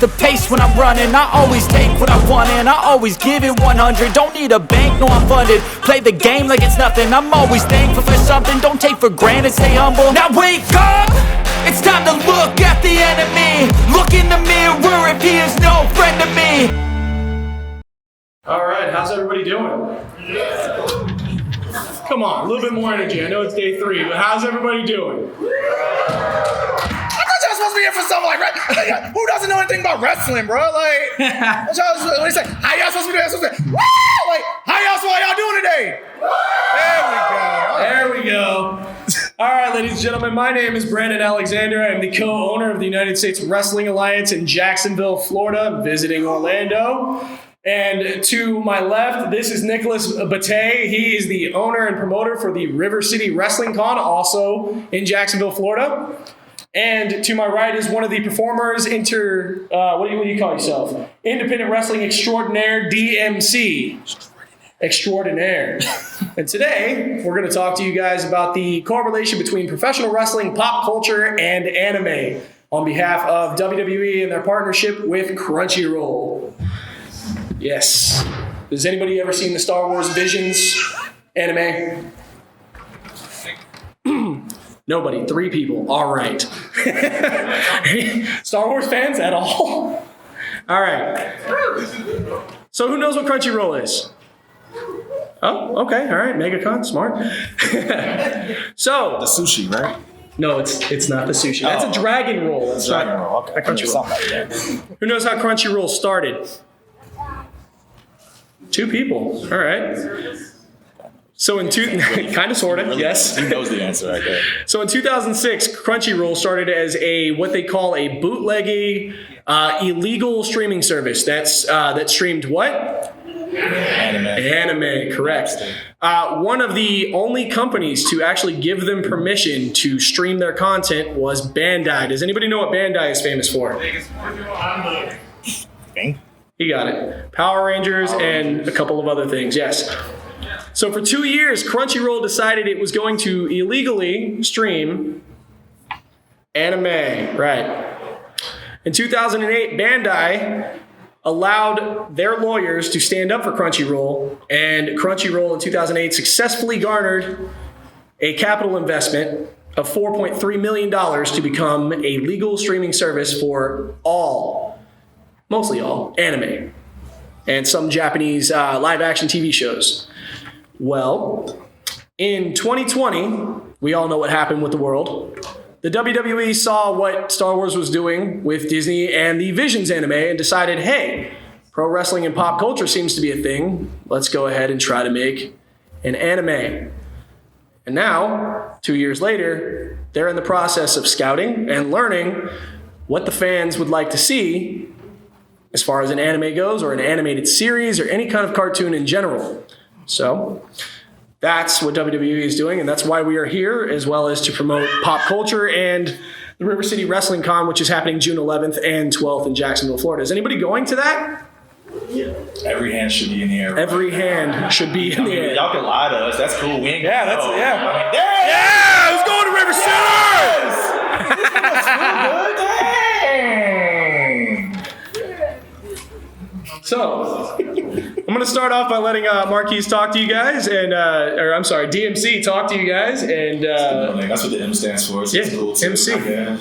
the pace when I'm running. I always take what I want and I always give it 100. Don't need a bank, no I'm funded. Play the game like it's nothing. I'm always thankful for something. Don't take for granted, stay humble. Now wake up! It's time to look at the enemy. Look in the mirror if he is no friend to me. Alright, how's everybody doing? Come on, a little bit more energy. I know it's day 3, but how's everybody doing? Supposed to be here for something like who doesn't know anything about wrestling, bro? Like, when he say, how y'all supposed to be doing? Woo! Like, how y'all doing today? There we go. All right, ladies and gentlemen, my name is Brandon Alexander. I'm the co-owner of the United States Wrestling Alliance in Jacksonville, Florida. I'm visiting Orlando. And to my left, this is Nicholas Batey. He is the owner and promoter for the River City Wrestling Con, also in Jacksonville, Florida. And to my right is one of the performers, what do you call yourself? Independent Wrestling Extraordinaire, DMC. Extraordinaire. And today, we're going to talk to you guys about the correlation between professional wrestling, pop culture, and anime on behalf of WWE and their partnership with Crunchyroll. Yes. Has anybody ever seen the Star Wars Visions anime? Nobody. 3 people. All right. Star Wars fans at all? All right. So who knows what Crunchyroll is? Oh, okay. All right. Megacon. Smart. So the sushi, right? No, it's not the sushi. That's a dragon roll. That's dragon roll. Okay. Crunchyroll. Like that. Who knows how Crunchyroll started? 2 people. All right. So in kind of, sort of, really, yes. He knows the answer right there. So in 2006, Crunchyroll started as what they call a bootlegging, illegal streaming service. That streamed what? Anime, correct. One of the only companies to actually give them permission to stream their content was Bandai. Does anybody know what Bandai is famous for? He got it. Power Rangers and a couple of other things, yes. So for 2 years, Crunchyroll decided it was going to illegally stream anime, right. In 2008, Bandai allowed their lawyers to stand up for Crunchyroll, and Crunchyroll in 2008 successfully garnered a capital investment of $4.3 million to become a legal streaming service for mostly all, anime, and some Japanese live-action TV shows. Well, in 2020, we all know what happened with the world. The WWE saw what Star Wars was doing with Disney and the Visions anime and decided, hey, pro wrestling and pop culture seems to be a thing. Let's go ahead and try to make an anime. And now, 2 years later, they're in the process of scouting and learning what the fans would like to see as far as an anime goes, or an animated series, or any kind of cartoon in general. So that's what WWE is doing, and that's why we are here, as well as to promote pop culture and the River City Wrestling Con, which is happening June 11th and 12th in Jacksonville, Florida. Is anybody going to that? Yeah. Every hand should be in the air. Every hand should be in the air. Y'all can lie to us. That's cool. We ain't yeah, that's know. yeah. Yeah, who's going to River City? So, I'm going to start off by letting Marquise talk to you guys, and DMC talk to you guys, and that's what the M stands for. So it's cool too. MC. Yeah.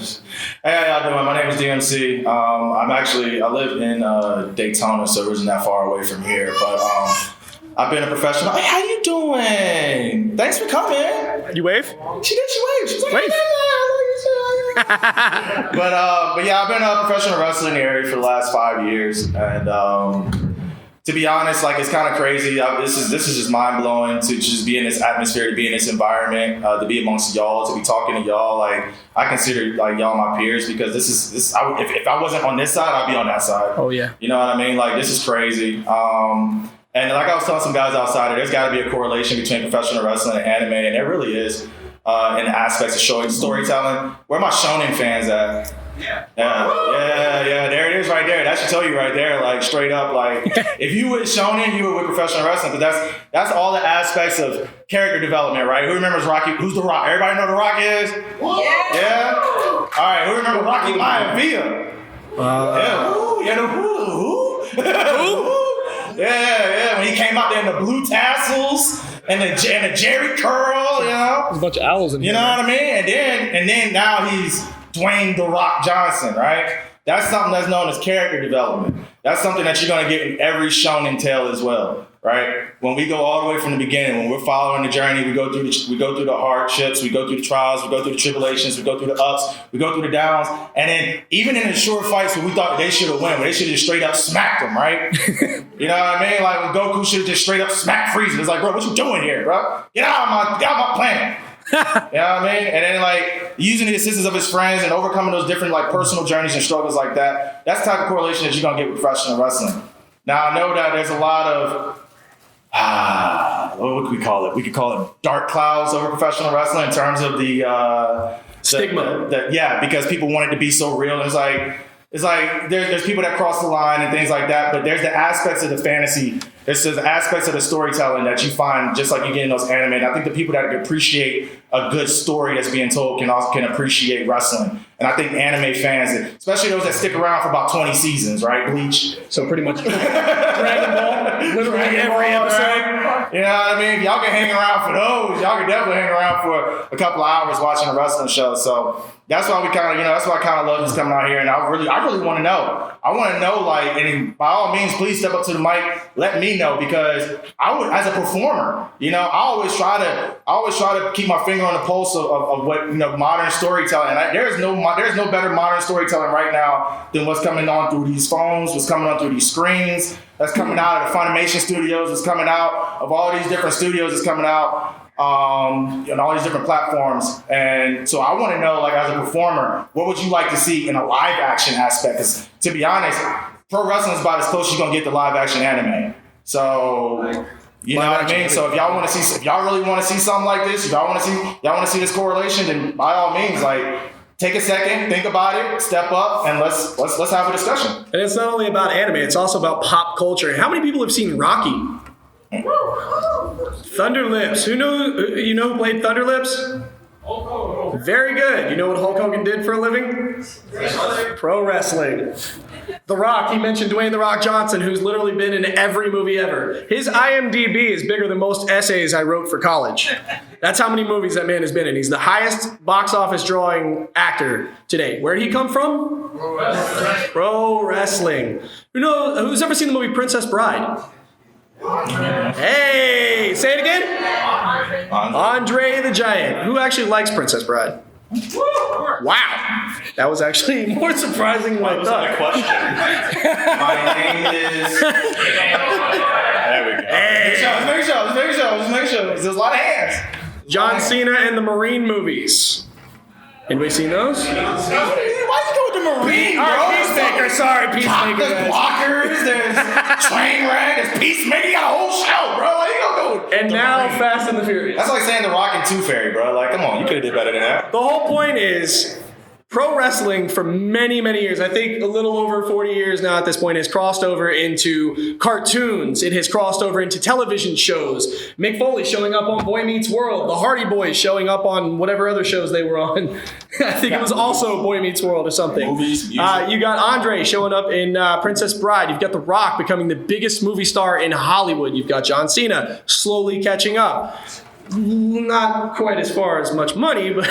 Hey, how y'all doing? My name is DMC. I live in Daytona, so it isn't that far away from here. But I've been a professional. Hey, how you doing? Thanks for coming. You wave? She did. She waved. She's like, wave. But yeah, I've been a professional wrestler in the area for the last 5 years, and to be honest, like, it's kind of crazy. This is just mind blowing to just be in this atmosphere, to be in this environment, to be amongst y'all, to be talking to y'all. Like, I consider like y'all my peers, because if I wasn't on this side, I'd be on that side. Oh yeah. You know what I mean? Like, this is crazy. And like I was telling some guys outside, there's got to be a correlation between professional wrestling and anime, and there really is. In the aspects of showing storytelling. Where my shonen fans at? Yeah, there it is right there. That should tell you right there, like, straight up, like, if you with shonen, you were with professional wrestling. But that's all the aspects of character development, right? Who remembers Rocky? Who's The Rock? Everybody know The Rock is? Yeah? All right, who remembers Rocky Maivia? Yeah. When he came out there in the blue tassels and the Jerry curl, There's a bunch of owls in here. You know what I mean? And then now he's Dwayne "The Rock" Johnson, right? That's something that's known as character development. That's something that you're going to get in every shonen tale as well, right? When we go all the way from the beginning, when we're following the journey, we go through the hardships, we go through the trials, we go through the tribulations, we go through the ups, we go through the downs, and then even in the short fights where we thought they should have won, where they should have just straight up smacked them, right? You know what I mean? Like when Goku should have just straight up smacked Frieza. It's like, bro, what you doing here, bro? Get out of my planet. You know what I mean? And then like using the assistance of his friends and overcoming those different like personal journeys and struggles like that. That's the type of correlation that you're gonna get with professional wrestling. Now I know that there's a lot of what could we call it? We could call it dark clouds over professional wrestling in terms of the stigma. Because people want it to be so real. It's like there's people that cross the line and things like that, but there's the aspects of the fantasy. There's the aspects of the storytelling that you find just like you get in those anime. And I think the people that appreciate a good story that's being told can appreciate wrestling. And I think anime fans, especially those that stick around for about 20 seasons, right? Bleach. So pretty much Dragon Ball, literally every episode. Right? You know what I mean? If y'all can hang around for those, y'all can definitely hang around for a couple of hours watching a wrestling show. So that's why that's why I kind of love just coming out here. And I really want to know. I want to know, like, and by all means, please step up to the mic. Let me know, because as a performer, I always try to keep my finger on the pulse of what modern storytelling. There's no better modern storytelling right now than what's coming on through these phones, what's coming on through these screens, that's coming out of the Funimation studios, that's coming out of all these different studios, that's coming out on all these different platforms. And so I want to know, like, as a performer, what would you like to see in a live action aspect? Because to be honest, pro wrestling is about as close as you're gonna get to live action anime. So you know what I mean? So if y'all really want to see something like this, if y'all want to see this correlation, then by all means, like, take a second, think about it, step up, and let's have a discussion. And it's not only about anime; it's also about pop culture. How many people have seen Rocky? Thunder Lips. Who who played Thunder Lips? Very good. You know what Hulk Hogan did for a living? Pro wrestling. The Rock, he mentioned Dwayne "The Rock" Johnson, who's literally been in every movie ever. His IMDb is bigger than most essays I wrote for college. That's how many movies that man has been in. He's the highest box office drawing actor today. Where did he come from? Pro wrestling. Who's ever seen the movie Princess Bride? Hey, say it again. Andre the Giant. Who actually likes Princess Bride? Wow, that was actually more surprising than I thought. Question. My name is. There we go. Let's make sure. There's a lot of hands. John Cena and the Marine movies. Anybody seen those? Why you go with the Marine, bro? Peacemaker. Sorry, Peacemaker. There's blockers. There's train wreck. There's Peacemaker. You got a whole show, bro. Like, you gonna go with and now Marine. Fast and the Furious. That's like saying The Rock and Tooth Fairy, bro. Like, come on, you could have did better than that. The whole point is, pro wrestling for many, many years, I think a little over 40 years now at this point, has crossed over into cartoons. It has crossed over into television shows. Mick Foley showing up on Boy Meets World. The Hardy Boys showing up on whatever other shows they were on. I think it was also Boy Meets World or something. Movies, you got Andre showing up in Princess Bride. You've got The Rock becoming the biggest movie star in Hollywood. You've got John Cena slowly catching up. Not quite as far as much money, but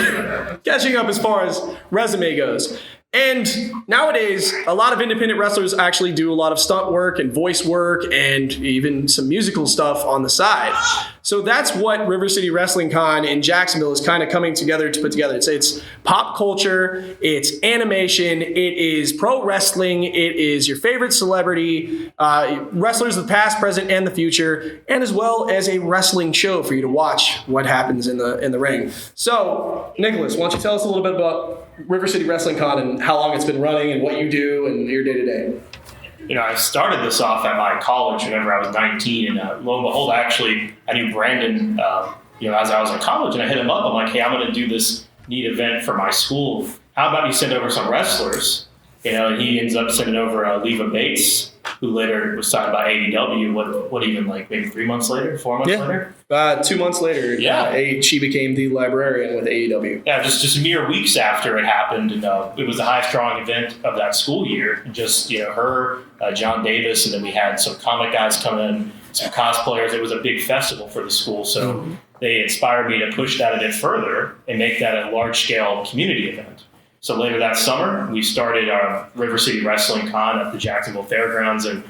catching up as far as resume goes. And nowadays, a lot of independent wrestlers actually do a lot of stunt work and voice work and even some musical stuff on the side. So that's what River City Wrestling Con in Jacksonville is kind of coming together to put together. It's pop culture, it's animation, it is pro wrestling, it is your favorite celebrity, wrestlers of the past, present, and the future, and as well as a wrestling show for you to watch what happens in the ring. So, Nicholas, why don't you tell us a little bit about River City Wrestling Con and how long it's been running and what you do and your day-to-day. I started this off at my college whenever I was 19, and lo and behold, I knew Brandon, as I was in college, and I hit him up. I'm like, hey, I'm going to do this neat event for my school. How about you send over some wrestlers? And he ends up sending over Leva Bates, who later was signed by AEW. What even, like, maybe 3 months later, 4 months later? 2 months later, she became the librarian with AEW. Yeah, just mere weeks after it happened, and it was the highest drawing event of that school year. Just, her, John Davis, and then we had some comic guys come in, some cosplayers. It was a big festival for the school, so they inspired me to push that a bit further and make that a large-scale community event. So later that summer, we started our River City Wrestling Con at the Jacksonville Fairgrounds, and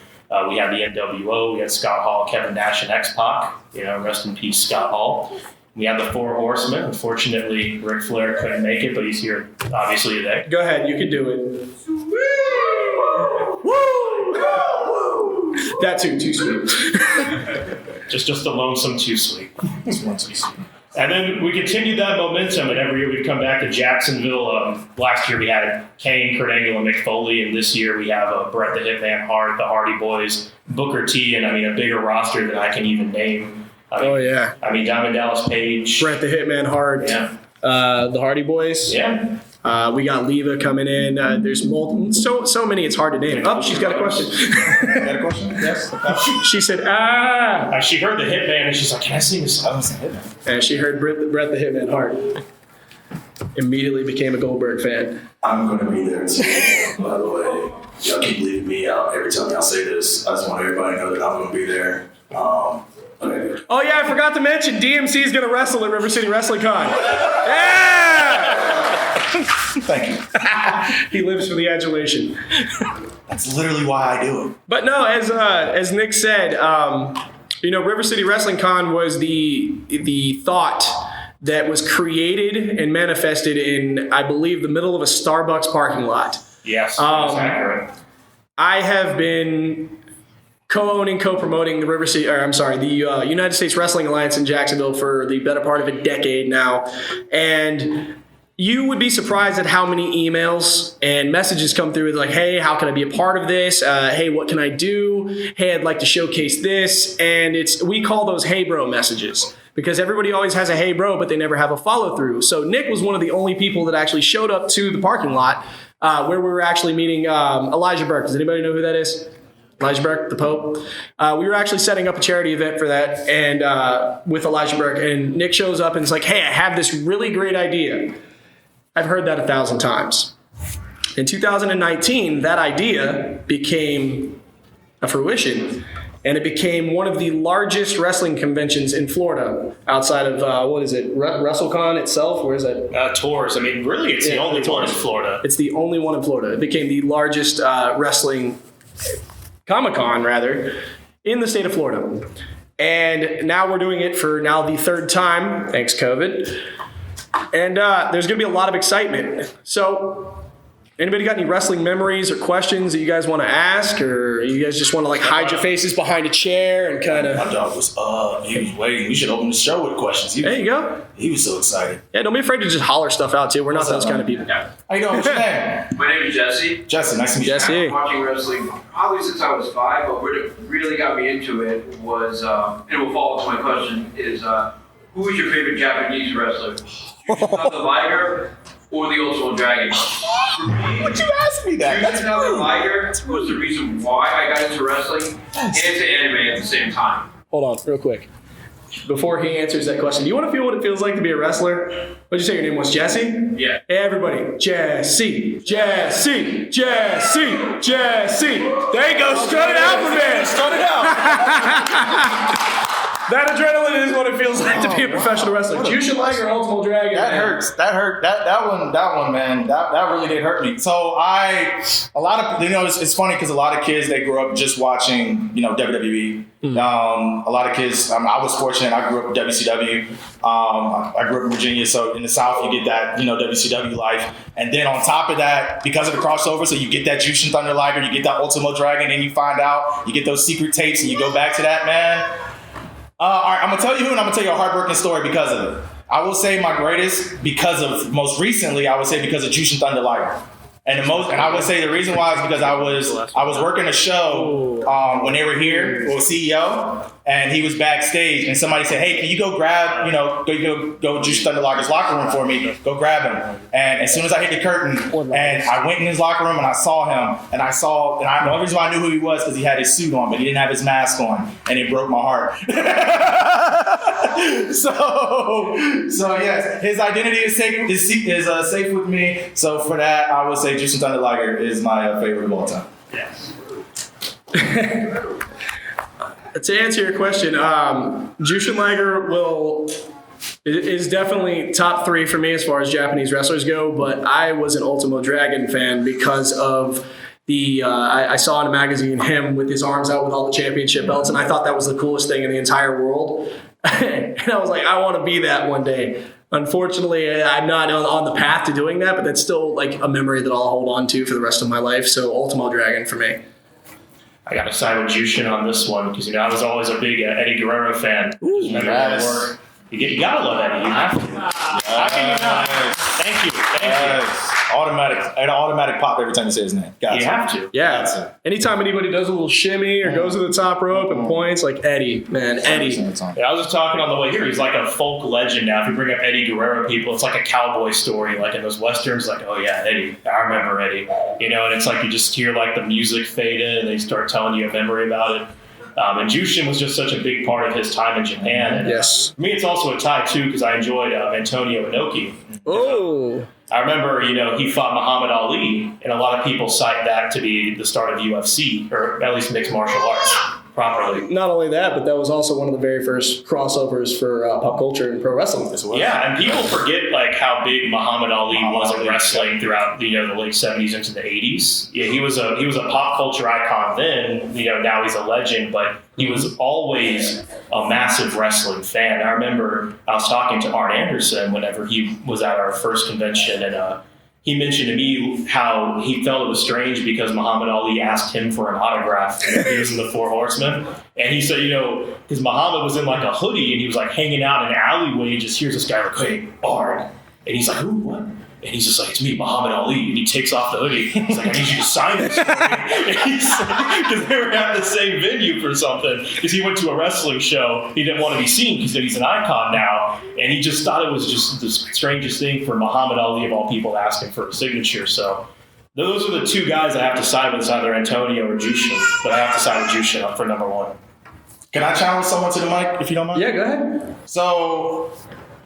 we had the NWO, we had Scott Hall, Kevin Nash, and X-Pac. Rest in peace, Scott Hall. We had the Four Horsemen. Unfortunately, Ric Flair couldn't make it, but he's here obviously today. Go ahead, you can do it. That too sweet. just a lonesome too sweet. Just one too sweet. And then we continued that momentum, and every year we'd come back to Jacksonville. Last year we had Kane, Kurt Angle, and Mick Foley, and this year we have Bret the Hitman Hart, the Hardy Boys, Booker T, and a bigger roster than I can even name. Diamond Dallas Page. Bret the Hitman Hart. Yeah. The Hardy Boys. Yeah. We got Leva coming in. There's multiple, so many. It's hard to name. Oh, she's got a question. Got a question? Yes. She said, She heard the Hitman and she's like, "Can I sing this song?" And she heard Bret the Hitman Hart. Immediately became a Goldberg fan. I'm going to be there too. By the way, y'all keep leaving me out every time y'all say this. I just want everybody to know that I'm going to be there. Okay. Oh yeah, I forgot to mention DMC is going to wrestle at River City Wrestling Con. Yeah. Thank you. He lives for the adulation. That's literally why I do it. But no, as Nick said, River City Wrestling Con was the thought that was created and manifested in, I believe, the middle of a Starbucks parking lot. Yes, that's accurate. I have been co-owning, co-promoting the United States Wrestling Alliance in Jacksonville for the better part of a decade now, and you would be surprised at how many emails and messages come through with like, hey, how can I be a part of this? Hey, what can I do? Hey, I'd like to showcase this. And we call those hey bro messages because everybody always has a hey bro, but they never have a follow through. So Nick was one of the only people that actually showed up to the parking lot where we were actually meeting Elijah Burke. Does anybody know who that is? Elijah Burke, the Pope. We were actually setting up a charity event for that and with Elijah Burke. And Nick shows up and is like, hey, I have this really great idea. I've heard that 1,000 times. In 2019, that idea became a fruition, and it became one of the largest wrestling conventions in Florida outside of, WrestleCon itself? Where is it? Tours. Really, it's the only one in Florida. It's the only one in Florida. It became the largest wrestling Comic-Con, rather, in the state of Florida. And now we're doing it for the third time, thanks COVID. And there's going to be a lot of excitement. So, anybody got any wrestling memories or questions that you guys want to ask? Or you guys just want to hide your faces behind a chair and kind of... My dog was he was waiting. We should open the show with questions. There you go. He was so excited. Yeah, don't be afraid to just holler stuff out, too. We're not those kind of people. How you doing? What's your name? My name is Jesse. Jesse, nice to meet you. Jesse. I've been watching wrestling probably since I was 5, but what really got me into it was, and it will follow to my question, is who is your favorite Japanese wrestler? The Liger or the Ultimate Dragon? Would you ask me that? That's the Liger was the reason why I got into wrestling and to anime at the same time. Hold on, real quick. Before he answers that question, do you want to feel what it feels like to be a wrestler? What'd you say your name was? Jesse? Yeah. Hey, everybody. Jesse. Jesse. Jesse. Jesse. There you go. Strut it out for me. Strut it out. That adrenaline is what it feels like to be a professional wrestler. Jushin Liger, Ultimate Dragon. That hurts. That hurt. That one, man. That really did hurt me. So it's funny because a lot of kids, they grew up just watching, WWE. A lot of kids. I was fortunate. I grew up with WCW. I grew up in Virginia, so in the South you get that WCW life, and then on top of that, because of the crossover, so you get that Jushin Thunder Liger, you get that Ultimate Dragon, and you find out you get those secret tapes, and you go back to that, man. All right, I'm going to tell you who, and I'm going to tell you a heartbreaking story because of it. I will say my greatest, most recently, I would say because of Jushin Thunder Liger. And I would say the reason why is because I was working a show when they were here with CEO, and he was backstage, and somebody said, "Hey, can you go grab, go Juice Thunder Lager's locker room for me? Go grab him." And as soon as I hit the curtain, and I went in his locker room and I saw him, and the only reason why I knew who he was because he had his suit on, but he didn't have his mask on, and it broke my heart. So yes, his identity is safe with me. So for that, I would say Juice and Thunder Liger is my favorite of all time. Yes. To answer your question, Jushin Liger is definitely top 3 for me as far as Japanese wrestlers go, but I was an Ultimo Dragon fan because of I saw in a magazine him with his arms out with all the championship belts, and I thought that was the coolest thing in the entire world. And I was like, I want to be that one day. Unfortunately, I'm not on the path to doing that, but that's still like a memory that I'll hold on to for the rest of my life. So Ultimo Dragon for me. I got to side with Jushin on this one because I was always a big Eddie Guerrero fan. Yes. You gotta love Eddie. You have to. How can you not? Thank you. Automatic pop every time you say his name. You have to. Yeah. Anytime anybody does a little shimmy or goes to the top rope and points, like Eddie, man, Eddie. Yeah, I was just talking on the way here. He's like a folk legend now. If you bring up Eddie Guerrero, people, it's like a cowboy story. Like in those westerns, like, oh yeah, Eddie. I remember Eddie. And it's like you just hear like the music fade in and they start telling you a memory about it. And Jushin was just such a big part of his time in Japan. And yes. For me, it's also a tie, too, because I enjoyed Antonio Inoki. Oh. I remember, he fought Muhammad Ali, and a lot of people cite that to be the start of UFC, or at least mixed martial arts, properly. Not only that, but that was also one of the very first crossovers for pop culture and pro wrestling as well. Yeah, and people forget like how big Muhammad Ali was in wrestling throughout the late 70s into the 80s. Yeah, he was a pop culture icon then. Now he's a legend, but he was always a massive wrestling fan. I remember I was talking to Arn Anderson whenever he was at our first convention, and he mentioned to me how he felt it was strange because Muhammad Ali asked him for an autograph when he was in the Four Horsemen. And he said, because Muhammad was in like a hoodie and he was like hanging out in an alleyway and just hears this guy like, "Hey, Arn." And he's like, "Who, what?" And he's just like, "It's me, Muhammad Ali." And he takes off the hoodie. He's like, "I need you to sign this for me." Because they were at the same venue for something. Because he went to a wrestling show. He didn't want to be seen because he's an icon now. And he just thought it was just the strangest thing for Muhammad Ali, of all people, asking for a signature. So those are the two guys I have to side with. It's either Antonio or Jushin. But I have to side with Jushin for number 1. Can I challenge someone to the mic, if you don't mind? Yeah, go ahead. So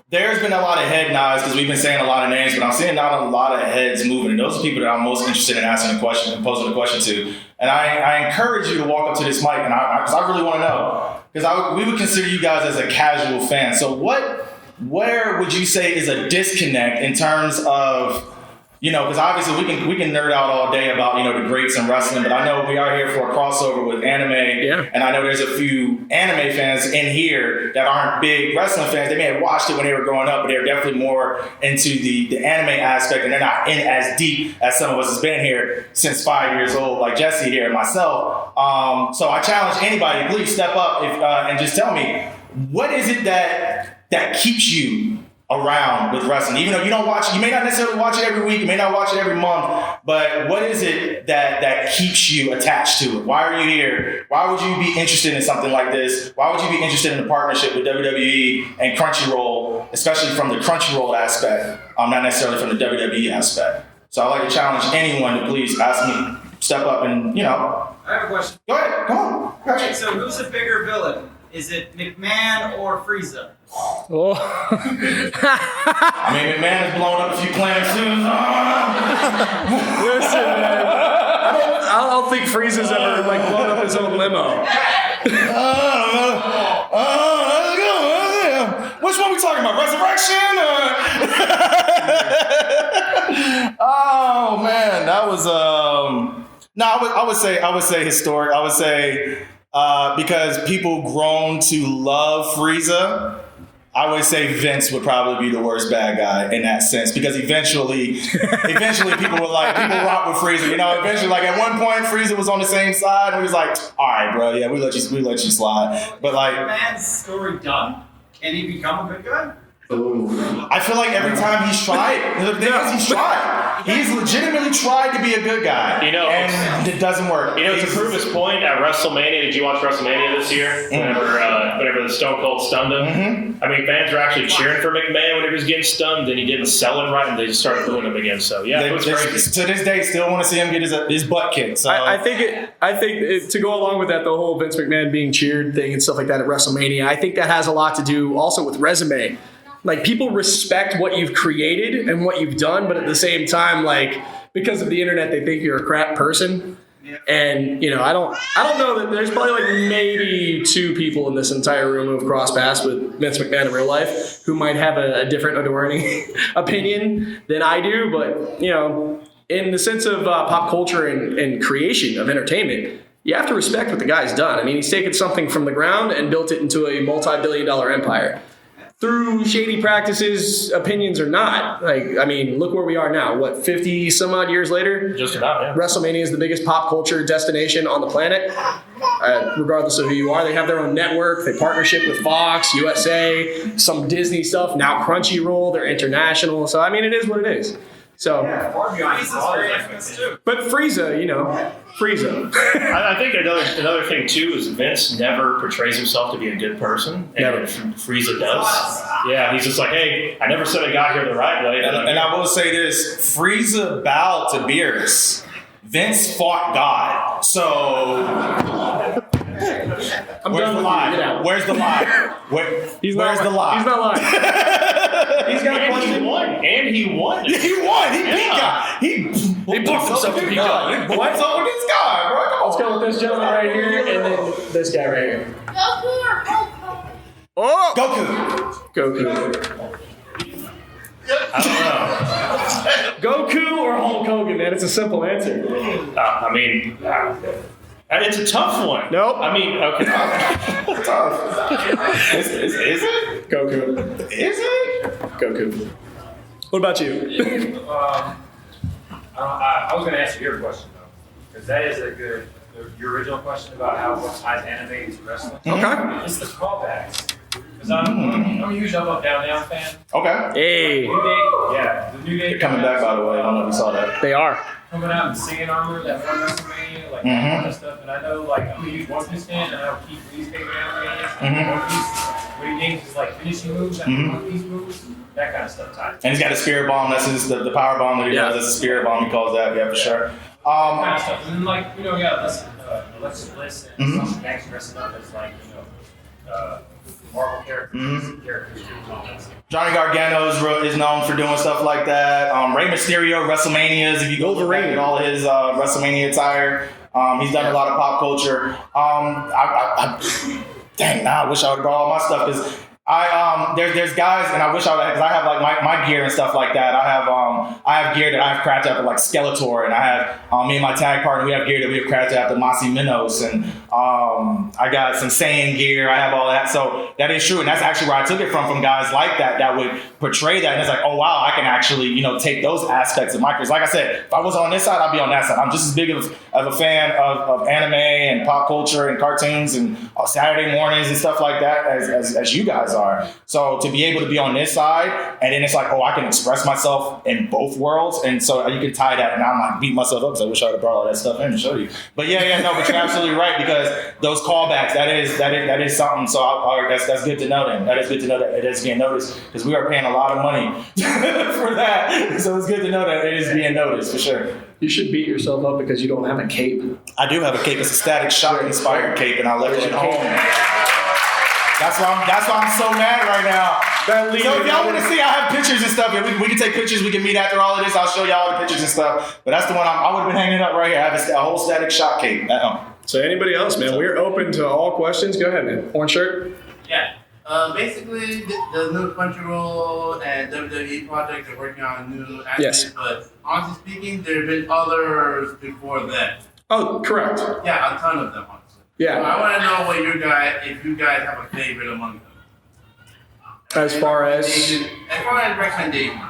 there's been a lot of head nods because we've been saying a lot of names, but I'm seeing not a lot of heads moving. And those are people that I'm most interested in asking a question and posing a question to. And I encourage you to walk up to this mic, and because I really want to know. Because we would consider you guys as a casual fan. So where would you say is a disconnect in terms of, because obviously we can nerd out all day about, the greats in wrestling, but I know we are here for a crossover with anime. Yeah. And I know there's a few anime fans in here that aren't big wrestling fans. They may have watched it when they were growing up, but they're definitely more into the anime aspect, and they're not in as deep as some of us has been here since 5 years old, like Jesse here and myself. So I challenge anybody, please step up and just tell me, what is it that keeps you around with wrestling? Even though you don't watch, you may not necessarily watch it every week, you may not watch it every month, but what is it that keeps you attached to it? Why are you here? Why would you be interested in something like this? Why would you be interested in a partnership with WWE and Crunchyroll, especially from the Crunchyroll aspect, not necessarily from the WWE aspect? So I'd like to challenge anyone to please ask me, step up and, I have a question. Go ahead, come on. Okay, so who's a bigger villain? Is it McMahon or Frieza? Oh. I mean, McMahon has blown up a few planets too. Listen, man. I don't think Frieza's ever blown up his own limo. Which one we talking about? Resurrection? Oh man, that was no. I would say historic. I would say because people grown to love Frieza. I would say Vince would probably be the worst bad guy in that sense, because eventually people rock with Frieza. Eventually, like at one point, Frieza was on the same side, and we was like, "All right, bro, yeah, we let you slide." But like, McMahon's story done? Can he become a good guy? I feel like every time he's tried, the thing is he's tried. He's legitimately tried to be a good guy, and it doesn't work. To prove his point, at WrestleMania, did you watch WrestleMania this year? Whenever the Stone Cold stunned him? I mean, fans were actually cheering for McMahon whenever he was getting stunned, then he didn't sell it right, and they just started booing him again. So, yeah, it was crazy. To this day, still want to see him get his butt kicked. So. I think to go along with that, the whole Vince McMahon being cheered thing and stuff like that at WrestleMania, I think that has a lot to do also with resume. Like, people respect what you've created and what you've done, but at the same time, like, because of the internet, they think you're a crap person. And, I don't know that there's probably like maybe 2 people in this entire room who have crossed paths with Vince McMahon in real life who might have a different adorning opinion than I do. But, in the sense of pop culture and creation of entertainment, you have to respect what the guy's done. I mean, he's taken something from the ground and built it into a multi-billion-dollar empire. Through shady practices, opinions or not. Like, I mean, look where we are now. What, 50 some odd years later? Just about, yeah. WrestleMania is the biggest pop culture destination on the planet. Regardless of who you are, they have their own network. They partnership with Fox, USA, some Disney stuff. Now Crunchyroll, they're international. So, I mean, it is what it is. So, but Frieza, Frieza. I think another thing too is Vince never portrays himself to be a good person, and Frieza does. Yeah, he's just like, hey, I never said I got here the right way. And I will say this: Frieza bowed to Beerus. Vince fought God. So. Where's the lie? Where's the lie? Where's the lie? He's not lying. He's got a question. He won. He won. He beat God. He booked himself to beat God. What's up with this guy, bro? Let's go with this gentleman right here, and then this guy right here. Goku. I don't know. Goku or Hulk Hogan, man? It's a simple answer. It's a tough one. Nope. I mean, okay. Tough. Is it? Goku. Is it? Goku. What about you? I was going to answer your question, though, because that is a good, your original question about what ties anime to wrestling. Okay. It's the callbacks. Because I'm a huge Up, Down, Down fan. Okay. Hey. New Day, the New Day. They're coming back, by the way. I don't know if you saw that. They are. Coming out and singing armor, that one WrestleMania, like all that stuff. And I know, I'm a huge One Piece fan, and I know Keith Lee's favorite anime is. One Piece, what he names is finishing moves, One Piece moves, that kind of stuff ties. And he's got a spirit bomb. That's the power bomb that he does. That's a spirit bomb. He calls that. Yeah, for sure. Kind of stuff. And then, Alexa Bliss and Sasha Banks dressing up as Marvel characters, Johnny Gargano is known for doing stuff like that. Rey Mysterio, WrestleManias. If you go look back at all his WrestleMania attire, he's done a lot of pop culture. I wish I would have brought all my stuff because there's guys, and I wish I would have, because I have my gear and stuff like that. I have gear that I've crafted after Skeletor, and I have me and my tag partner. We have gear that we have crafted after Masi Minos, and I got some Saiyan gear. I have all that, so that is true, and that's actually where I took it from guys like that would portray that, and it's like, oh wow, I can actually take those aspects of my career. Like I said, if I was on this side, I'd be on that side. I'm just as big of a fan of anime and pop culture and cartoons and Saturday mornings and stuff like that as you guys are. So to be able to be on this side, and then it's like, oh, I can express myself in both worlds, and so you can tie that, and I'm beating myself up because I wish I would have brought all that stuff in and show you. But but you're absolutely right, because those callbacks, that is something. So that's good to know. Then that is good to know that it is being noticed, because we are paying a lot of money for that. So it's good to know that it is being noticed for sure. You should beat yourself up because you don't have a cape. I do have a cape. It's a Static Shock inspired cape, and I left it at home. That's why I'm so mad right now. So if y'all want to see, I have pictures and stuff. We can take pictures. We can meet after all of this. I'll show y'all the pictures and stuff. But that's the one I would have been hanging up right here. I have a whole Static Shock cape at home. So anybody else, man? We're open to all questions. Go ahead, man. Orange shirt. Yeah. Basically, the new Crunchyroll and WWE project are working on new anime. Yes. But honestly speaking, there have been others before that. Oh, correct. Yeah, a ton of them, honestly. Yeah. So I want to know if you guys have a favorite among them. As far as recommendation.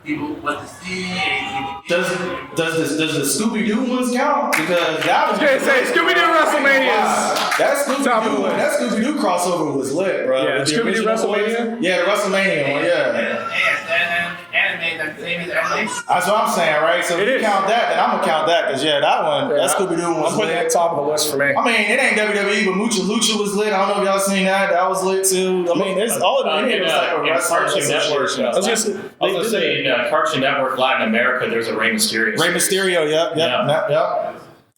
people what to see. And Does the Scooby Doo ones count? Because that was gonna say Scooby Doo WrestleManias. That Scooby Doo crossover was lit, bro. Yeah, Scooby Doo WrestleMania. Yeah, the WrestleMania one. Yeah. anime that's the same as anime. That's what I'm saying, right? So if you count that, then I'm gonna count that because that one, that Scooby Doo was I'm putting it lit. at the top of the list for me. I mean, it ain't WWE, but Mucha Lucha was lit. I don't know if y'all seen that. That was lit too. I mean, there's all of them. Cartoon Network. I was gonna say in Cartoon Network Latin America, there's a Rey Mysterio. Rey Mysterio, yep.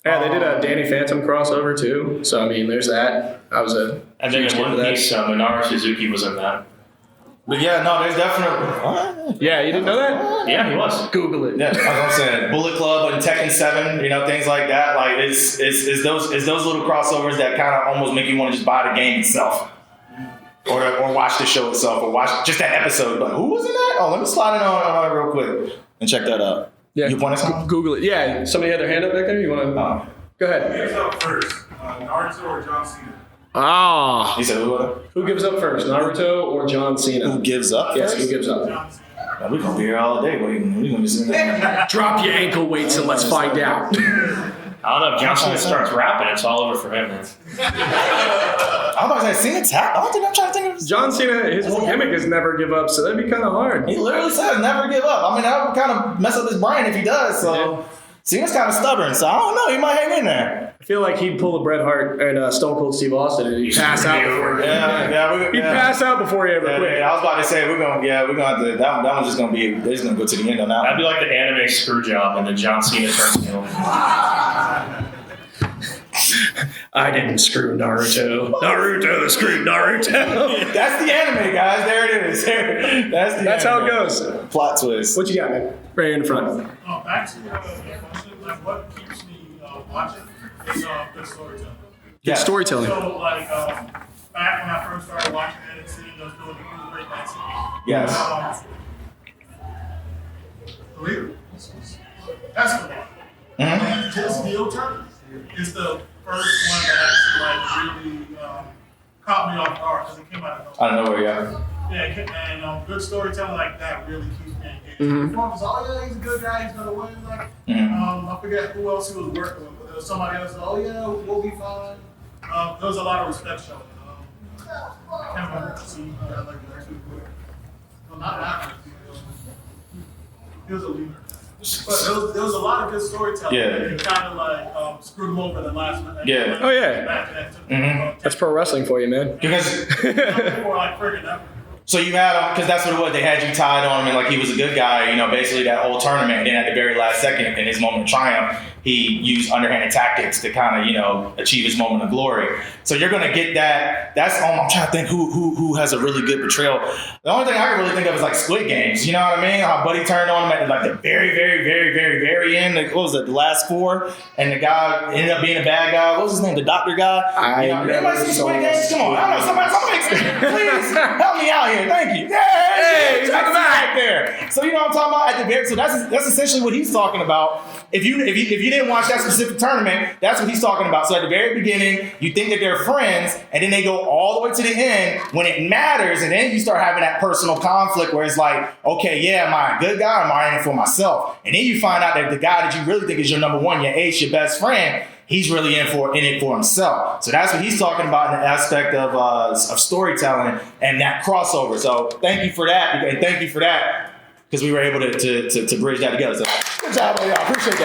Yeah, they did a Danny Phantom crossover too. So I mean, there's that. I was a and then in One Piece, Minoru Suzuki was in that. But yeah, no, there's definitely. Yeah, you didn't know that? Yeah, he was. Google it. Yeah, that's what I'm saying. Bullet Club and Tekken 7, things like that. Like it's those little crossovers that kind of almost make you want to just buy the game itself, or watch the show itself, or watch just that episode. But who was in that? Oh, let me slide it on real quick and check that out. Yeah, you want to Google it. Yeah, somebody had their hand up back there. You want to? Go ahead. Who gives up first, Naruto or John Cena? Ah. He said who gives up first, Naruto or John Cena? Who gives up? Yes, first? who gives up? Well, we're gonna be here all day waiting. We're gonna just drop your ankle weights and let's find out. I don't know. If John Cena starts rapping, it's all over for him, man. I'm about to say Cena tap. I don't think I'm trying to think of John Cena. His whole gimmick is never give up, so that'd be kind of hard. He literally says never give up. I mean, that would kind of mess up his brain if he does. So. Yeah. Cena's kind of stubborn, so I don't know. He might hang in there. I feel like he'd pull a Bret Hart and Stone Cold Steve Austin, and he'd pass out before. He'd pass out before he ever quit. I was about to say we're gonna have to. That one's just gonna be. They're just gonna go to the end on that. That'd be like the anime screw job, and then John Cena turns heel. I didn't screw Naruto. Naruto screwed Naruto. That's the anime, guys. There it is. That's how it goes. Plot twist. What you got, man? Right in front. Back to like what keeps me watching is good storytelling. Good storytelling. So like back when I first started watching NXT, those doing the great NXT. Yes. The leader. Escobar. His heel turn is the first one that actually really caught me off guard because it came out of nowhere. Out of nowhere, yeah. Yeah, and good storytelling like that really keeps me engaged. Performance, he's a good guy, he's gonna win. Like, I forget who else he was working with, but there was somebody else. We'll be fine. There was a lot of respect shown. I can't remember to see like the next week. No, not after. He was a leader. But there was a lot of good storytelling. Yeah. And kind of like screwed him over the last minute. Yeah. Oh yeah. That's pro wrestling for you, man. Because. Before I figured out. So you had him, because that's what it was. They had you tied on him, and like he was a good guy, basically that whole tournament. And then at the very last second, in his moment of triumph, he used underhanded tactics to kind of, achieve his moment of glory. So you're gonna get that. That's I'm trying to think who has a really good portrayal. The only thing I can really think of is like Squid Games. You know what I mean? How Buddy turned on him at like the very, very, very, very, very end. Like, what was it? The last four, and the guy ended up being a bad guy. What was his name? The doctor guy. Everybody see Squid Games? Come on, I don't know. Somebody, please help me out here. Thank you. Hey, he's back there. So you know what I'm talking about at the very. So that's essentially what he's talking about. If you didn't watch that specific tournament, that's what he's talking about. So at the very beginning, you think that they're friends, and then they go all the way to the end when it matters, and then you start having that personal conflict where it's like, okay, yeah, am I a good guy or am I in it for myself? And then you find out that the guy that you really think is your number one, your ace, your best friend, he's really in it for himself. So that's what he's talking about in the aspect of storytelling and that crossover. So thank you for that, and thank you for that. Because we were able to bridge that together. So good job, y'all. Appreciate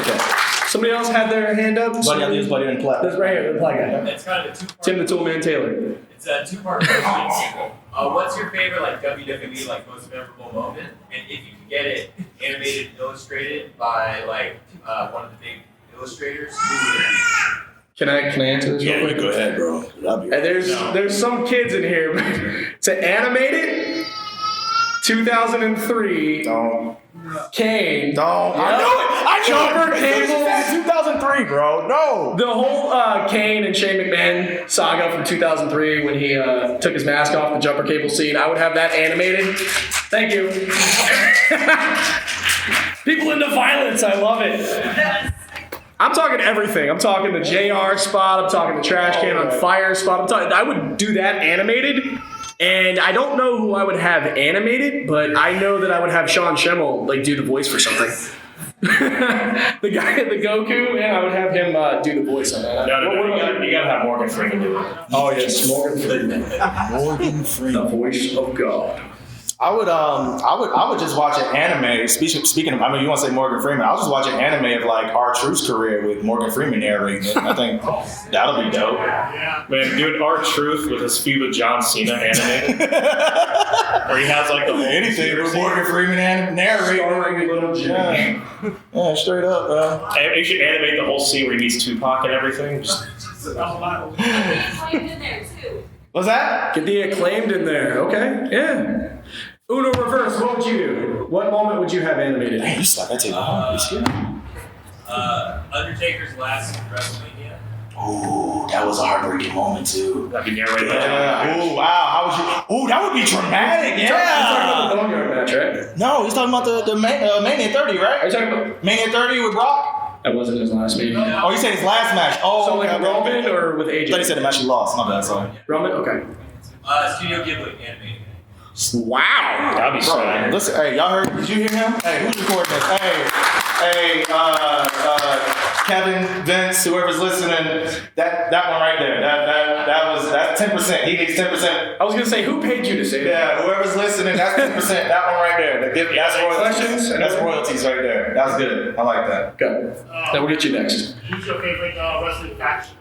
that. Somebody else had their hand up? Buddy in play. This right here, the play guy. It's kind of a two-part. Tim the Toolman Taylor. It's a two-part question. What's your favorite WWE most memorable moment? And if you could get it animated and illustrated by one of the big illustrators, who would it be? Can I answer this real quick? Go ahead, bro. And there's some kids in here to animate it. 2003. Kane. I Jumper Cable. 2003, bro. No. The whole Kane and Shane McMahon saga from 2003 when he took his mask off, the jumper cable scene. I would have that animated. Thank you. People into violence. I love it. I'm talking everything. I'm talking the JR spot. I'm talking the trash can on fire spot. I would do that animated. And I don't know who I would have animated, but I know that I would have Sean Schemmel like do the voice for something. The guy, the Goku, and I would have him do the voice on that. No, you gotta have Morgan Freeman do it. Oh yes, Morgan Freeman. The voice of God. I would just watch an anime. Speaking of, I mean, you want to say Morgan Freeman? I'll just watch an anime of like R-Truth's career with Morgan Freeman narrating it. I think that'll be dope. Man, doing R-Truth with his feud with John Cena animated, where he has like the whole Anything with Morgan Freeman narrating. Little Jimmy. Yeah, straight up, bro. And you should animate the whole scene where he meets Tupac and everything. Just, What's that? Get the acclaimed in there. Okay, yeah. Uno reverse. What would you do? What moment would you have animated? Man, you stuck that tape. Undertaker's last WrestleMania. Ooh, that was a heartbreaking moment too. that'd be narrated. Yeah. Ooh, wow. How would you? Ooh, that would be dramatic. You're talking about the Yeah. Boneyard match, right? No, he's talking about the Mania 30, right? Are you talking about? Mania 30 with Brock. That wasn't his last meeting. Oh, you said his last match. Oh, So like okay. Roman or with I thought he AJ? said the match he lost. My bad, sorry. Roman. Okay. Studio Ghibli animated. Wow. That'd be Bro, sad. listen, hey, y'all heard? Did you hear him? Hey, who's recording this? Hey, Kevin, Vince, whoever's listening, that one right there, that's 10%. He needs 10%. I was gonna say, who paid you to say that? Yeah, whoever's listening, that's 10%. That one right there. That's royalties. That's royalties right there. That was good. I like that. Good. Then we'll get you next. Who's your favorite wrestling faction?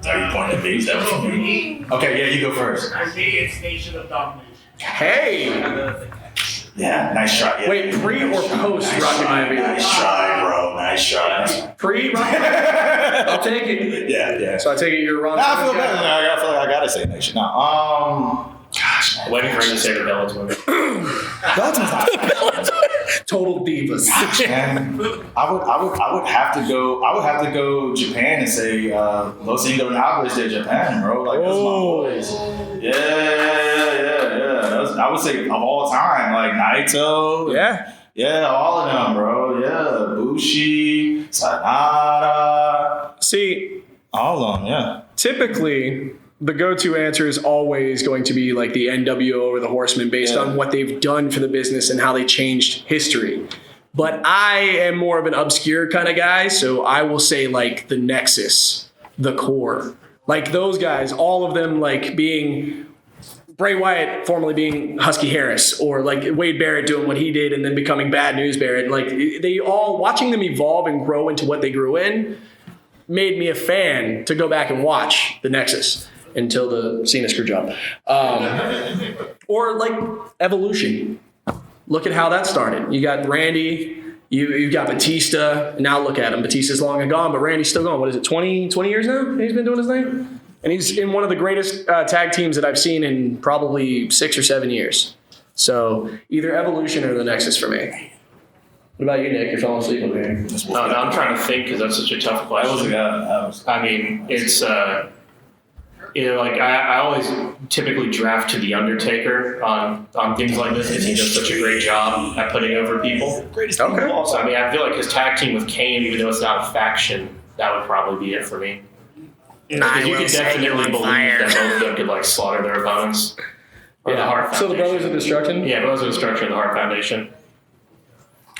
Are you pointing at me? Is that what you mean? Okay, yeah, you go first. For me, it's Nation of Domination. Hey. Yeah, nice try. Yeah. Wait, pre or post Rocky Maivia? Nice try, bro. Nice try. Pre Rocky. I'll take it. Yeah. So I take it you're wrong. I feel better. I feel like I gotta say Nation now. Gosh, man. Waiting for him to say the Bellator. Total divas. Man, I would have to go. I would have to go Japan and say Los Ingobernables de Japan, bro. Like those my boys. Yeah. I would say of all time, like Naito. Yeah, all of them, bro. Yeah, Bushi, Sanada. See, all of them. Yeah. Typically, the go-to answer is always going to be like the NWO or the Horsemen based on what they've done for the business and how they changed history. But I am more of an obscure kind of guy, so I will say like the Nexus, the Core. Like those guys, all of them like being Bray Wyatt formerly being Husky Harris, or like Wade Barrett doing what he did and then becoming Bad News Barrett. Like they all, watching them evolve and grow into what they grew in made me a fan to go back and watch the Nexus until the Cena screw job. Or like Evolution. Look at how that started. You got Randy, you've got Batista, now look at him. Batista's long and gone, but Randy's still going. What is it, 20 years now he's been doing his thing? And he's in one of the greatest tag teams that I've seen in probably 6 or 7 years. So either Evolution or the Nexus for me. What about you, Nick? You're falling asleep over here. No, I'm trying to think because that's such a tough question. I mean, it's like I always typically draft to the Undertaker on things like this because he does such a great job at putting over people. Okay. So I mean, I feel like his tag team with Kane, even though it's not a faction, that would probably be it for me. Because you could definitely believe that both of them could like slaughter their opponents. Or the Hart Foundation. So the Brothers of Destruction? Yeah, Brothers of Destruction, the Hart Foundation.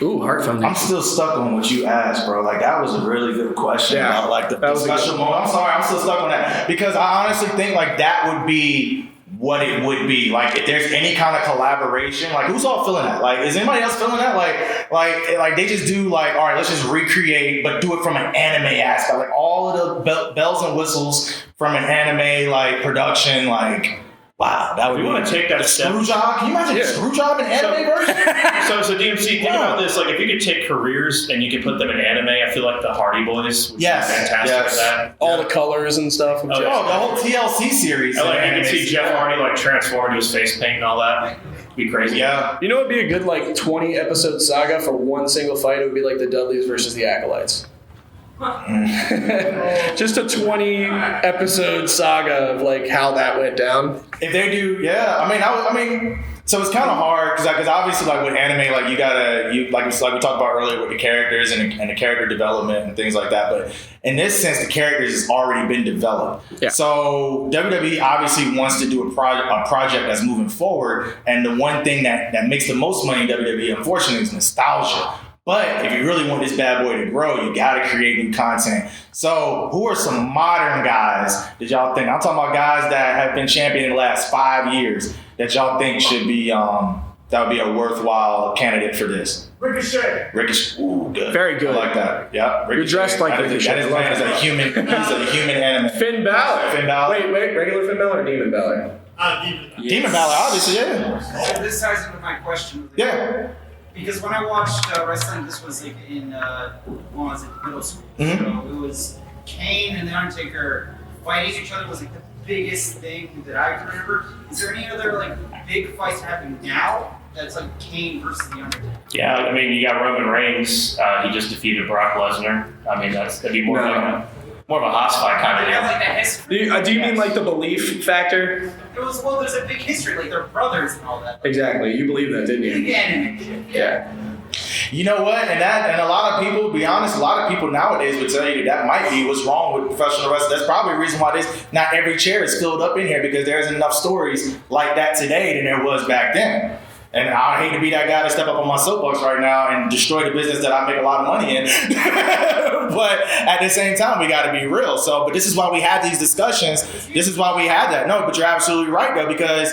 Ooh, Hart Foundation. I'm still stuck on what you asked, bro. Like that was a really good question. Yeah, about, like the special moment. I'm sorry, I'm still stuck on that because I honestly think like that would be what it would be. Like if there's any kind of collaboration, like who's all feeling that? Like is anybody else feeling that? Like they just do like, all right, let's just recreate, but do it from an anime aspect. Like all of the bells and whistles from an anime like production, like. Wow, that would be. We want to take that a step. Screw job? Can you imagine a screw job in anime version? So DMC, think about this. Like, if you could take careers and you could put them in anime, I feel like the Hardy Boys would be fantastic at that. All the colors and stuff. The whole TLC series. And, like, you could see Jeff Hardy like transform into his face paint and all that. It'd be crazy. Yeah. You know, it'd be a good like 20 episode saga for one single fight. It would be like the Dudleys versus the Acolytes. Just a 20 episode saga of like how that went down. If they do, yeah. I mean, So it's kind of hard because obviously like with anime, like like we talked about earlier with the characters and the character development and things like that. But in this sense, the characters has already been developed. Yeah. So WWE obviously wants to do a project that's moving forward. And the one thing that makes the most money in WWE, unfortunately, is nostalgia. But if you really want this bad boy to grow, you got to create new content. So who are some modern guys that y'all think? I'm talking about guys that have been champion in the last 5 years that y'all think should be, that would be a worthwhile candidate for this. Ricochet. Ooh, good. Very good. I like that. Yeah. You're dressed like Ricochet. That is man is a human. He's a human anime. Finn Balor. Finn Balor. Wait, regular Finn Balor or Demon Balor? Demon Balor, obviously, yeah. So this ties into my question. Yeah. Because when I watched wrestling, this was like in when I was in middle school. Mm-hmm. So it was Kane and The Undertaker fighting each other was like the biggest thing that I can remember. Is there any other like big fights happening now that's like Kane versus The Undertaker? Yeah, I mean, you got Roman Reigns. He just defeated Brock Lesnar. I mean, that'd be more of a Haas fight kind of They have deal. like that history. Do you mean like the belief factor? There's a big history, like they're brothers and all that. Exactly. You believe that, didn't you? Big anime shit. Yeah. You know what? And a lot of people, to be honest, a lot of people nowadays would tell you that might be what's wrong with professional wrestling. That's probably the reason why not every chair is filled up in here, because there's enough stories like that today than there was back then. And I hate to be that guy to step up on my soapbox right now and destroy the business that I make a lot of money in. But at the same time, we got to be real. So, but this is why we have these discussions. This is why we have that. No, but you're absolutely right, though, because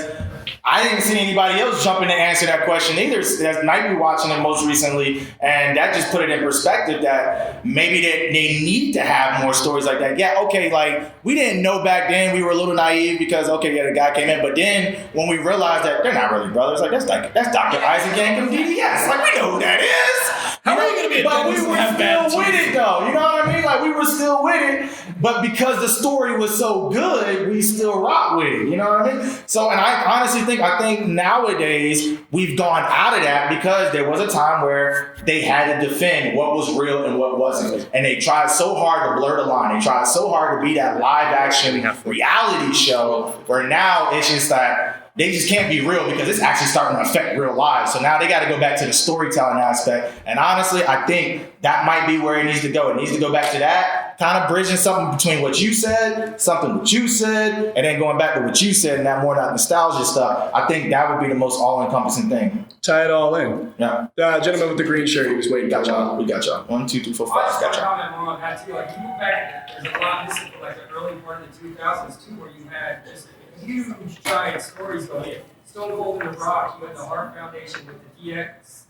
I didn't see anybody else jump in to answer that question either. That's Night we watching it most recently, and that just put it in perspective that maybe they need to have more stories like that. Yeah, okay, like we didn't know back then, we were a little naive because the guy came in, but then when we realized that they're not really brothers, like that's Dr. Isaac Gang from DDS, like we know who that is. How are you gonna be a But we dentist were and have bad still with teeth? it though, you know what I mean? Like we were still with it, but because the story was so good, we still rock with it, you know what I mean? So, and I honestly think nowadays we've gone out of that because there was a time where they had to defend what was real and what wasn't. And they tried so hard to blur the line. They tried so hard to be that live action reality show where now it's just that they just can't be real because it's actually starting to affect real lives. So now they got to go back to the storytelling aspect. And honestly, I think that might be where it needs to go. It needs to go back to that, kind of bridging something between what you said, something what you said, and then going back to what you said and that more that nostalgia stuff. I think that would be the most all-encompassing thing. Tie it all in. Yeah. Gentleman with the green shirt, he was waiting. Got y'all. We got y'all. 1, 2, 3, 4, 5. I just Got want to y'all. comment on that too. Like you look back, there's a lot of this in like the early part of the 2000s too, where you had just huge giant stories going in. Stone Cold and The Rock, you had the Hart Foundation with the DX.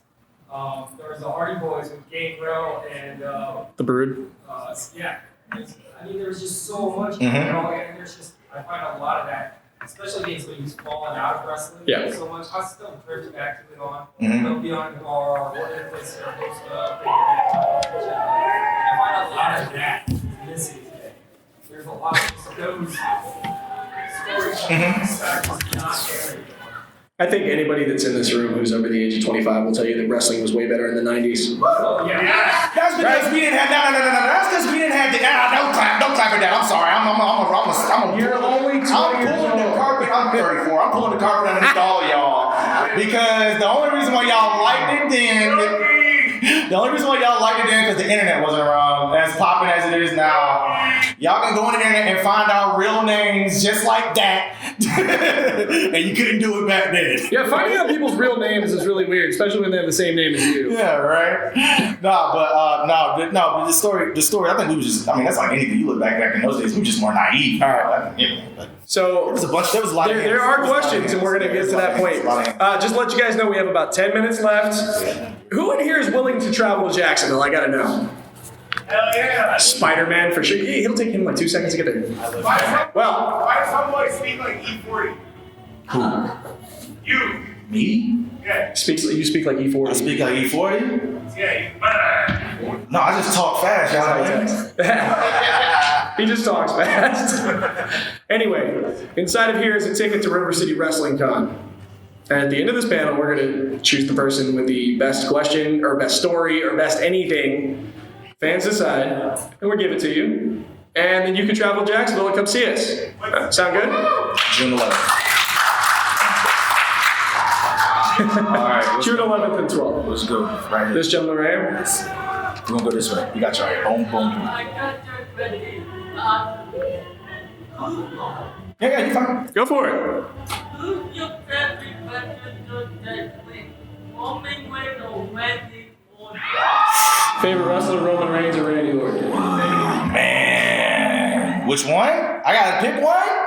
There was the Hardy Boys with Gangrel and The Brood. yeah. I mean, there's just so much. Mhm. And there's just I find a lot of that, especially against when he's fallen out of wrestling so much. I still drift back to it on. Mhm. They'll be on tomorrow, or if it's their host up, I find a lot of that missing today. There's a lot of those stories that are not there. I think anybody that's in this room who's over the age of 25 will tell you that wrestling was way better in the 90s. Oh, yeah. That's because we didn't have no. That's because we didn't have the. Don't clap at that. I'm sorry. You're only 20 years I'm pulling the carpet. I'm 34. I'm pulling the carpet underneath all of y'all because the only reason why y'all liked it then. The only reason why y'all liked it then because the internet wasn't around as popping as it is now. Y'all can go on the internet and find out real names just like that, and you couldn't do it back then. Yeah, finding out people's real names is really weird, especially when they have the same name as you. Yeah, right. But the story. I think we was just. I mean, that's like anything. You look back in those days, we were just more naive. All right. So there was a lot. There are questions, and we're going to get to that point. Just to let you guys know, we have about 10 minutes left. Who in here is willing to travel to Jacksonville? I got to know. Hell yeah. Spider-Man for sure. Yeah, he'll take him like 2 seconds to get there. Why does someone speak like E40? Who? You. Me? Yeah. You speak like E40. I speak like E40. Yeah. No, I just talk fast, y'all. He just talks fast. Anyway, inside of here is a ticket to River City Wrestling Con. And at the end of this panel, we're going to choose the person with the best question, or best story, or best anything, fans decide, and we'll give it to you. And then you can travel to Jacksonville and come see us. Sound good? June 11th. right. June 11th and 12th. Let's go. Right here. This gentleman right here. We're going to go this way. We got you right here. Boom, boom, boom. Yeah, you fine. Go for it. Favorite wrestler, Roman Reigns or Randy Orton? Man. Which one? I got to pick one?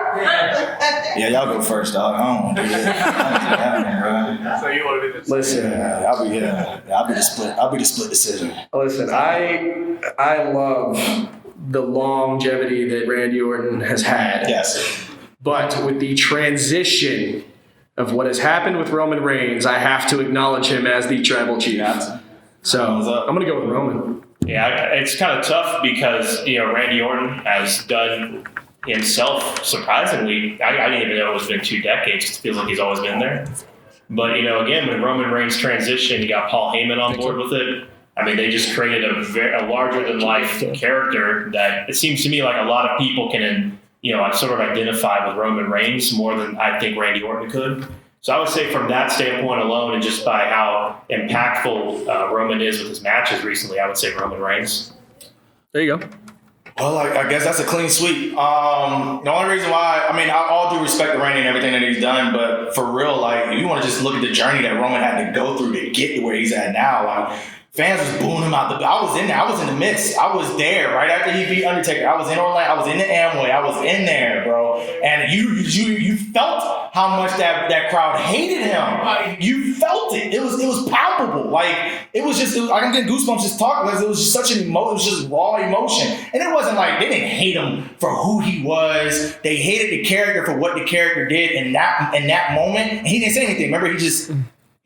Yeah, y'all go first, dog. I don't want to do that. So you want to do this? Listen, I'll be the split. I'll be the split decision. listen. I love the longevity that Randy Orton has had. Yes. But with the transition of what has happened with Roman Reigns, I have to acknowledge him as the tribal chief. So I'm going to go with Roman. Yeah, it's kind of tough because, Randy Orton has done himself surprisingly. I didn't even know it's been 2 decades. It feels like he's always been there. But, again, when Roman Reigns transitioned, you got Paul Heyman on board with it. I mean, they just created a larger-than-life character that it seems to me like a lot of people can, sort of identify with Roman Reigns more than I think Randy Orton could. So I would say from that standpoint alone and just by how impactful Roman is with his matches recently, I would say Roman Reigns. There you go. Well, I guess that's a clean sweep. The only reason why, I all due respect to Randy and everything that he's done, but for real, if you want to just look at the journey that Roman had to go through to get to where he's at now, fans was booing him out the. I was in there. I was in the midst. I was there right after he beat Undertaker. I was in Orlando. I was in the Amway. I was in there, bro. And you felt how much that crowd hated him. You felt it. It was palpable. I'm getting goosebumps just talking because it was just such an emotion. It was just raw emotion. And it wasn't like they didn't hate him for who he was. They hated the character for what the character did in that moment. And he didn't say anything. Remember, he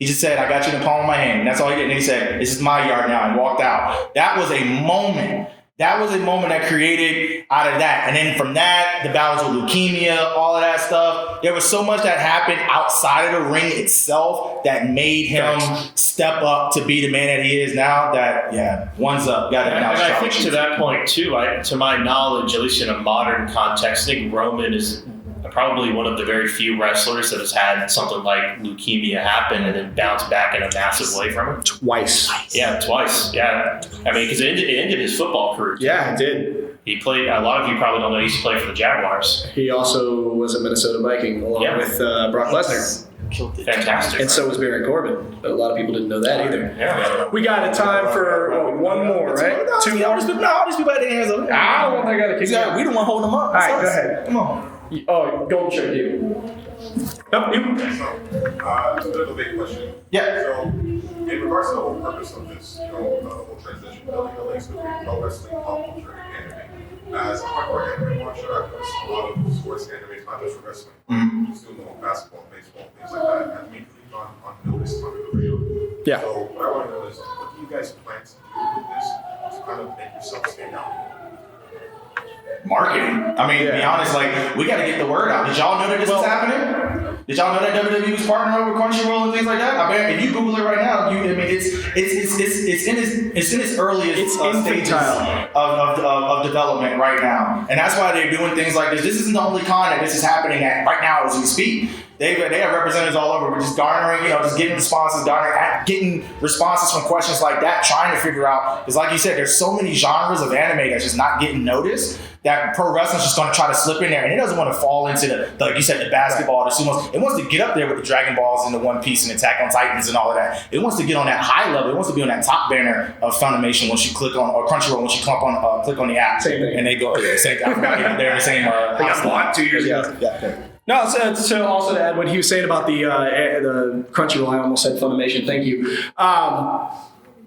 just said, I got you in the palm of my hand. And that's all he did. And he said, this is my yard now, and walked out. That was a moment. That was a moment that created out of that. And then from that, the battles with leukemia, all of that stuff. There was so much that happened outside of the ring itself that made him step up to be the man that he is now. One's up. Got to acknowledge. And I think to that point, too, to my knowledge, at least in a modern context, I think Roman is probably one of the very few wrestlers that has had something like leukemia happen and then bounce back in a massive way from it. Twice. Yeah, twice. Yeah. Because it ended his football career. Yeah, it did. He played, a lot of you probably don't know, he used to play for the Jaguars. He also was a Minnesota Viking along with Brock Lesnar. Fantastic. And so was Baron Corbin. But a lot of people didn't know that either. Yeah. We got a time for one more, right? 2 more? All these people had their hands up. I don't want that guy to kick out. We don't want to hold them up. All right, go ahead. Come on. Oh, Golden Shirt, you. Yep, you. It's a bit of a big question. Yeah. So, in regards to the whole purpose of this, the whole transition, building a links between pro wrestling, pop culture, and anime. As a hardcore anime watcher, I've noticed a lot of sports animes, not just for wrestling, just doing basketball, baseball, things like that, have immediately gone unnoticed under the radar. Yeah. So, what I want to know is, what do you guys plan to do with this to kind of make yourself stand out? Marketing. To be honest, we got to get the word out. Did y'all know that this was happening? Did y'all know that WWE was partnering with Crunchyroll and things like that? I bet if you Google it right now, it's in its earliest stages of development right now, and that's why they're doing things like this. This isn't the only con that this is happening at right now as we speak. They have representatives all over. We're just garnering, just getting responses, getting responses from questions like that, trying to figure out. Because like you said, there's so many genres of anime that's just not getting noticed that pro wrestling's just going to try to slip in there, and it doesn't want to fall into the like you said, the basketball, the sumos. It wants to get up there with the Dragon Balls and the One Piece and Attack on Titans and all of that. It wants to get on that high level. It wants to be on that top banner of Funimation once you click on, or Crunchyroll once you click on the app. Same thing. And they go, same. I forgot they're in the same. They got bought 2 years ago. Yeah. No, so also to add what he was saying about the Crunchyroll, I almost said Funimation. Thank you.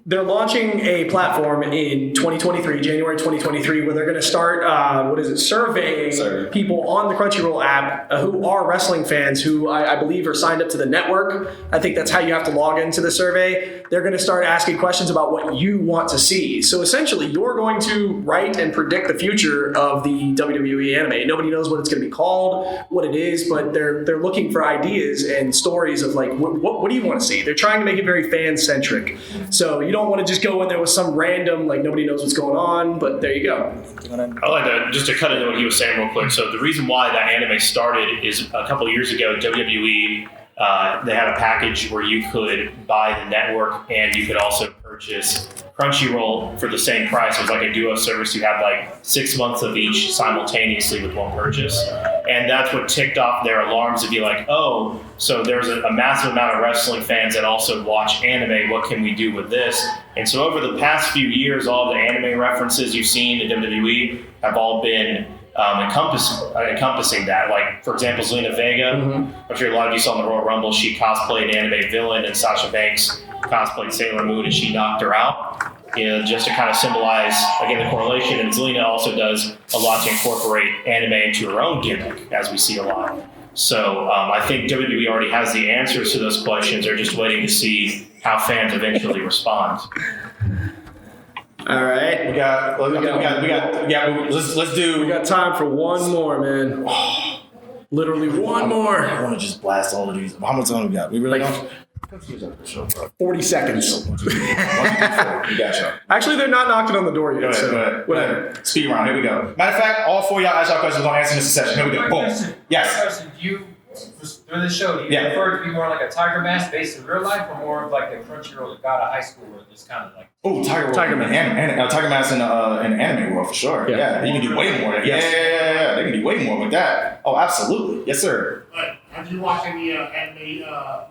They're launching a platform in 2023, January 2023, where they're going to start, surveying people on the Crunchyroll app who are wrestling fans who I believe are signed up to the network. I think that's how you have to log into the survey. They're going to start asking questions about what you want to see. So essentially, you're going to write and predict the future of the WWE anime. Nobody knows what it's going to be called, what it is, but they're looking for ideas and stories of what do you want to see? They're trying to make it very fan-centric. So you don't want to just go in there with some random, nobody knows what's going on, but there you go. I like that. Just to cut into what he was saying real quick. So the reason why that anime started is a couple of years ago, WWE they had a package where you could buy the network and you could also purchase Crunchyroll for the same price. It was like a duo service. You had like 6 months of each simultaneously with one purchase. And that's what ticked off their alarms to be like, oh, so there's a massive amount of wrestling fans that also watch anime. What can we do with this? And so over the past few years, all the anime references you've seen in WWE have all been encompassing that. Like, for example, Zelina Vega, I'm sure a lot of you saw in the Royal Rumble, she cosplayed an anime villain, and Sasha Banks cosplayed Sailor Moon, and she knocked her out. Just to kind of symbolize, again, the correlation. And Zelina also does a lot to incorporate anime into her own gimmick, as we see a lot. So I think WWE already has the answers to those questions. They're just waiting to see how fans eventually respond. All right, we got. Let's do. We got time for one more, man. Literally one more. I want to just blast all of these. How much time we got? We really don't. 40 seconds. We got you. Actually, they're not knocking on the door yet. Go ahead. Whatever. Speed round. Here we go. Matter of fact, all 4 of y'all ask y'all questions. We're gonna answer in this session. Here we go. Boom. Yes. Do you, through the show, do you prefer it to be more like a Tiger Mask based in real life, or more of like the Crunchyroll that got a high school where it's kind of like? Oh, Tiger Mask. Tiger Mask in the anime world for sure. Yeah, you can do way more. Yeah. They can do way more with that. Oh, absolutely. Yes, sir. Have you watched any anime,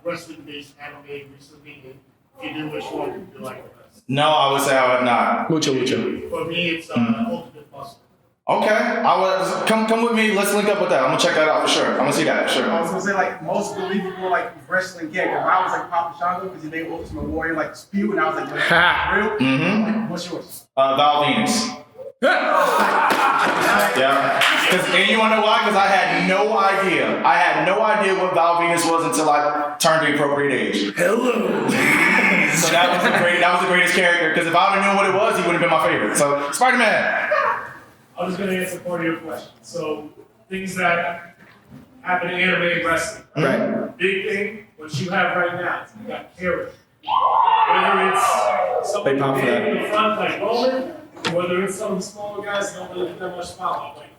wrestling-based anime recently? If you do, which one do you like the best? No, I would say I have not. Mucho. For me, it's Ultimate Muscle. Okay, I would come with me. Let's link up with that. I'm gonna check that out for sure. I'm gonna see that for sure. I was gonna say like most believable like wrestling character. I was like Papa Shango because he made Ultimate Warrior like spew, and I was like, real? Like, what's yours? Val Venus. Yeah. And you wanna know why? Because I had no idea. I had no idea what Val Venus was until I turned the appropriate age. Hello. So that was the greatest character. Because if I would have known what it was, he would have been my favorite. So Spider-Man. I'm just going to answer part of your question. So, things that happen in anime and wrestling. Right. Big thing, what you have right now, you got character. Whether it's somebody big in the front like Roman, or whether it's some of the smaller guys that don't really get that much spotlight. Like,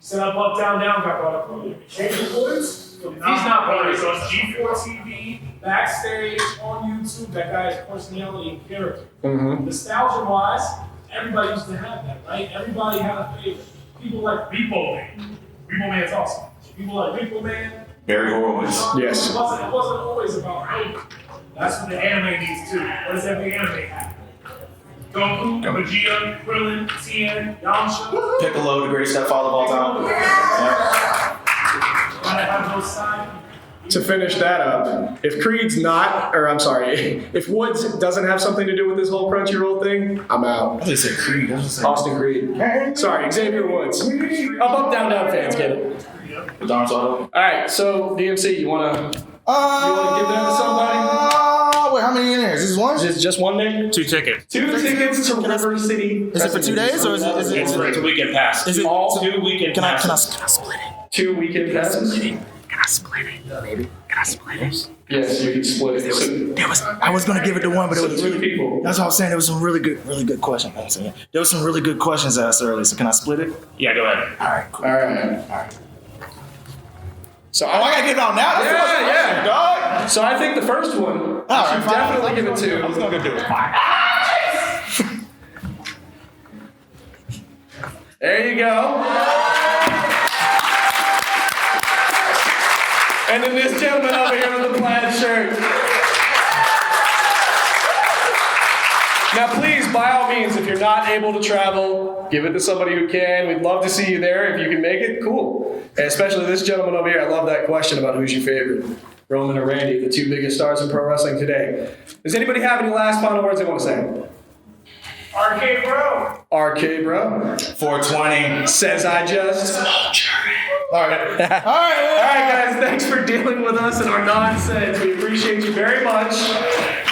set up, down, got brought up earlier. Cable Boys, he's not part of it. So it's G4 TV, backstage, on YouTube, that guy's personality and character. Nostalgia-wise, everybody used to have that, right? Everybody had a favorite. People like Repo Man. Repo Man's awesome. People like Repo Man. Barry Horowitz. Yes. It wasn't always about Repo. That's what the anime needs too. What does every anime have? Goku, Vegeta, Krillin, Tien, Yamcha. Piccolo, the greatest stepfather of all time. Gotta have those side. To finish that up, if Creed's if Woods doesn't have something to do with this whole Crunchyroll thing, I'm out. I just said Creed. Austin Creed. Sorry, Xavier Woods. Up, down fans get it. All right, so DMC, you wanna give that to somebody? Wait, how many in there? Is this one? Just one name? 2 tickets. 2 tickets to River City. Is it for 2 days or is it? It's for 2 weekend pass. Is it all 2 weekend Can I passes? split it? 2 weekend passes? Can I split it? Maybe. Can I split it? Yes, you can split it. I was gonna give it to one, but it was 2 people. That's what I'm saying. There was some really good questions. There was some really good questions asked earlier. So can I split it? Yeah, go ahead. All right. Cool. All right. So I gotta get it out now. Yeah. Dog. So I think the first one, I should definitely give it to. I was gonna do it. There you go. And then this gentleman over here with the plaid shirt. Now, please, by all means, if you're not able to travel, give it to somebody who can. We'd love to see you there. If you can make it, cool. And especially this gentleman over here. I love that question about who's your favorite. Roman or Randy, the 2 biggest stars in pro wrestling today. Does anybody have any last final words they want to say? RK Bro. RK Bro. 420. Says I just. All right. All right, guys. Thanks for dealing with us and our nonsense. We appreciate you very much.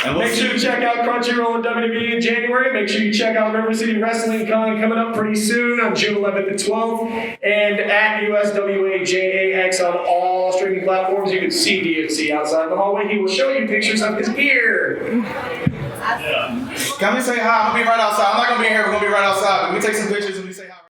And we'll Make sure to check out Crunchyroll and WWE in January. Make sure you check out River City Wrestling Con coming up pretty soon on June 11th and 12th. And at USWAJAX on all streaming platforms. You can see DMC outside the hallway. He will show you pictures of his gear. Come and say hi. I'm gonna be right outside. I'm not gonna be in here. We're gonna be right outside. But we take some pictures and we say hi.